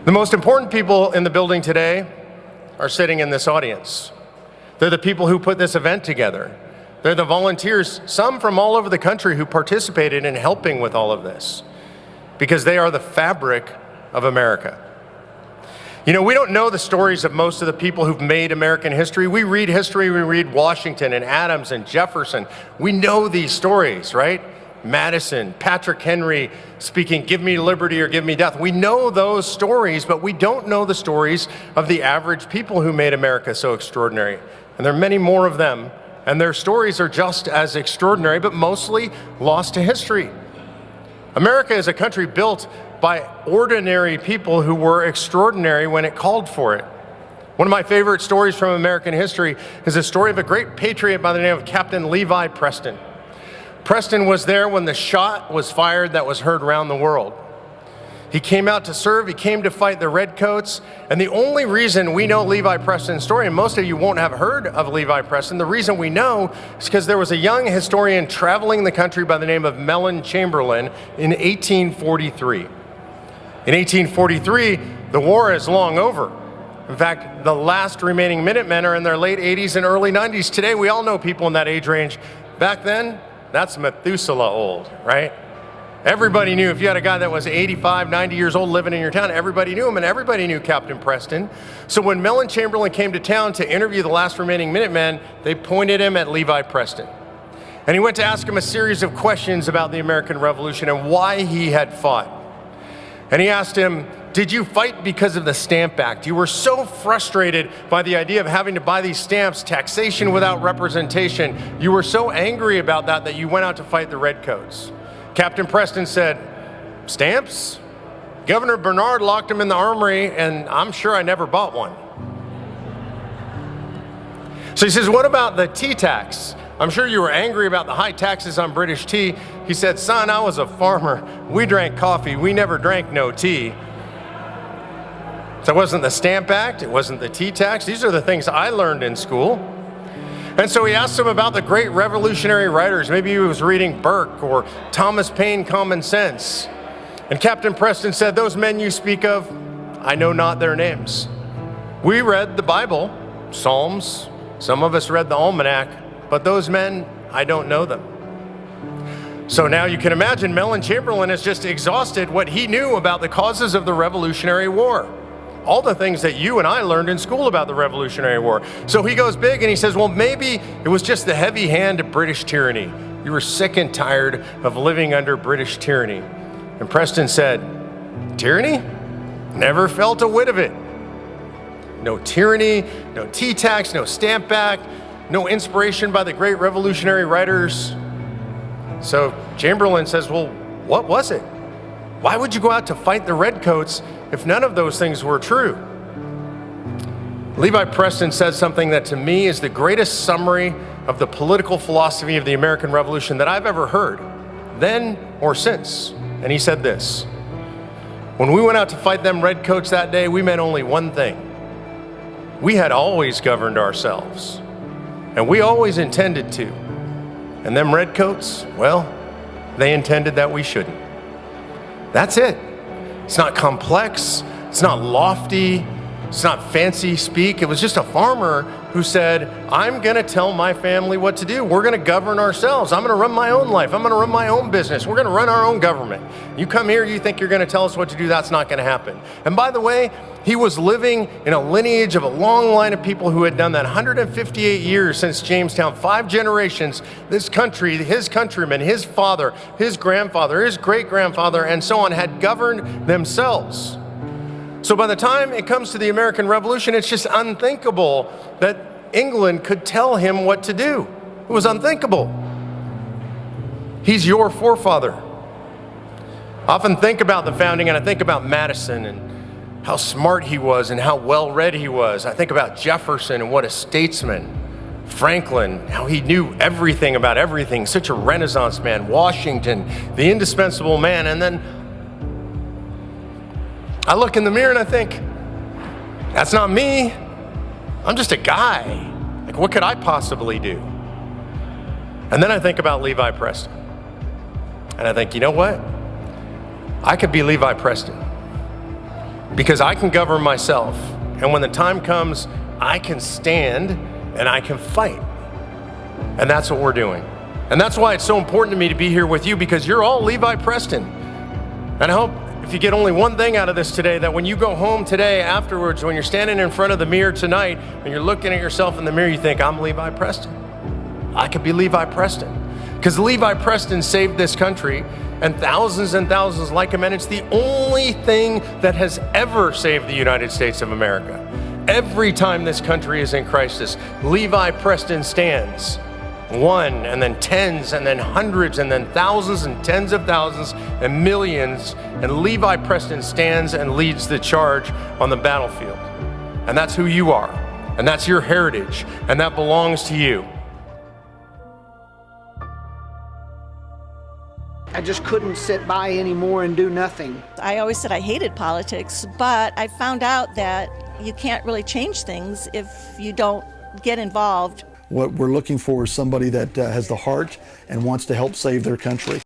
The most important people in the building today are sitting in this audience. They're the people who put this event together. They're the volunteers, some from all over the country, who participated in helping with all of this, because they are the fabric of America. You know, we don't know the stories of most of the people who've made American history. We read history, we read Washington and Adams and Jefferson. We know these stories, right? Madison, Patrick Henry speaking, "Give me liberty or give me death." We know those stories, but we don't know the stories of the average people who made America so extraordinary. And there are many more of them, and their stories are just as extraordinary, but mostly lost to history. America is a country built by ordinary people who were extraordinary when it called for it. One of my favorite stories from American history is the story of a great patriot by the name of Captain Levi Preston. Preston was there when the shot was fired that was heard around the world. He came out to serve, he came to fight the Redcoats, and the only reason we know Levi Preston's story, and most of you won't have heard of Levi Preston, the reason we know is because there was a young historian traveling the country by the name of Mellon Chamberlain in 1843. In 1843, the war is long over. In fact, the last remaining Minutemen are in their late 80s and early 90s. Today, we all know people in that age range. Back then, that's Methuselah old, right? Everybody knew, if you had a guy that was 85, 90 years old living in your town, everybody knew him, and everybody knew Captain Preston. So when Mellon Chamberlain came to town to interview the last remaining Minutemen, they pointed him at Levi Preston. And he went to ask him a series of questions about the American Revolution and why he had fought. And he asked him, "Did you fight because of the Stamp Act? You were so frustrated by the idea of having to buy these stamps, taxation without representation. You were so angry about that you went out to fight the Redcoats." Captain Preston said, "Stamps? Governor Bernard locked them in the armory, and I'm sure I never bought one." So he says, "What about the tea tax? I'm sure you were angry about the high taxes on British tea." He said, "Son, I was a farmer. We drank coffee. We never drank no tea." So it wasn't the Stamp Act. It wasn't the tea tax. These are the things I learned in school. And so he asked him about the great revolutionary writers. Maybe he was reading Burke or Thomas Paine, Common Sense. And Captain Preston said, "Those men you speak of, I know not their names. We read the Bible, Psalms. Some of us read the Almanac, but those men, I don't know them." So now you can imagine Mellon Chamberlain has just exhausted what he knew about the causes of the Revolutionary War. All the things that you and I learned in school about the Revolutionary War. So he goes big and he says, well, maybe it was just the heavy hand of British tyranny. You were sick and tired of living under British tyranny. And Preston said, "Tyranny? Never felt a whit of it. No tyranny, no tea tax, no Stamp Act, no inspiration by the great revolutionary writers." So Chamberlain says, well, what was it? Why would you go out to fight the Redcoats if none of those things were true? Levi Preston said something that to me is the greatest summary of the political philosophy of the American Revolution that I've ever heard, then or since. And he said this: "When we went out to fight them Redcoats that day, we meant only one thing. We had always governed ourselves, and we always intended to. And them Redcoats, well, they intended that we shouldn't." That's it. It's not complex, it's not lofty, it's not fancy speak. It was just a farmer who said, "I'm gonna tell my family what to do. We're gonna govern ourselves. I'm gonna run my own life. I'm gonna run my own business. We're gonna run our own government. You come here, you think you're gonna tell us what to do, that's not gonna happen." And by the way, he was living in a lineage of a long line of people who had done that. 158 years since Jamestown, 5 generations, this country, his countrymen, his father, his grandfather, his great-grandfather, and so on, had governed themselves. So by the time it comes to the American Revolution, it's just unthinkable that England could tell him what to do. It was unthinkable. He's your forefather. I often think about the founding, and I think about Madison and how smart he was and how well-read he was. I think about Jefferson and what a statesman. Franklin, how he knew everything about everything, such a Renaissance man. Washington, the indispensable man. And then I look in the mirror and I think, that's not me. I'm just a guy. Like, what could I possibly do? And then I think about Levi Preston. And I think, you know what? I could be Levi Preston. because I can govern myself. And when the time comes, I can stand and I can fight. And that's what we're doing. And that's why it's so important to me to be here with you, because you're all Levi Preston. And I hope if you get only one thing out of this today, that when you go home today afterwards, when you're standing in front of the mirror tonight and you're looking at yourself in the mirror, you think, I'm Levi Preston. I could be Levi Preston. Because Levi Preston saved this country and thousands like him, and it's the only thing that has ever saved the United States of America. Every time this country is in crisis, Levi Preston stands. One, and then tens, and then hundreds, and then thousands, and tens of thousands, and millions, and Levi Preston stands and leads the charge on the battlefield. And that's who you are, and that's your heritage, and that belongs to you. I just couldn't sit by anymore and do nothing. I always said I hated politics, but I found out that you can't really change things if you don't get involved. What we're looking for is somebody that has the heart and wants to help save their country.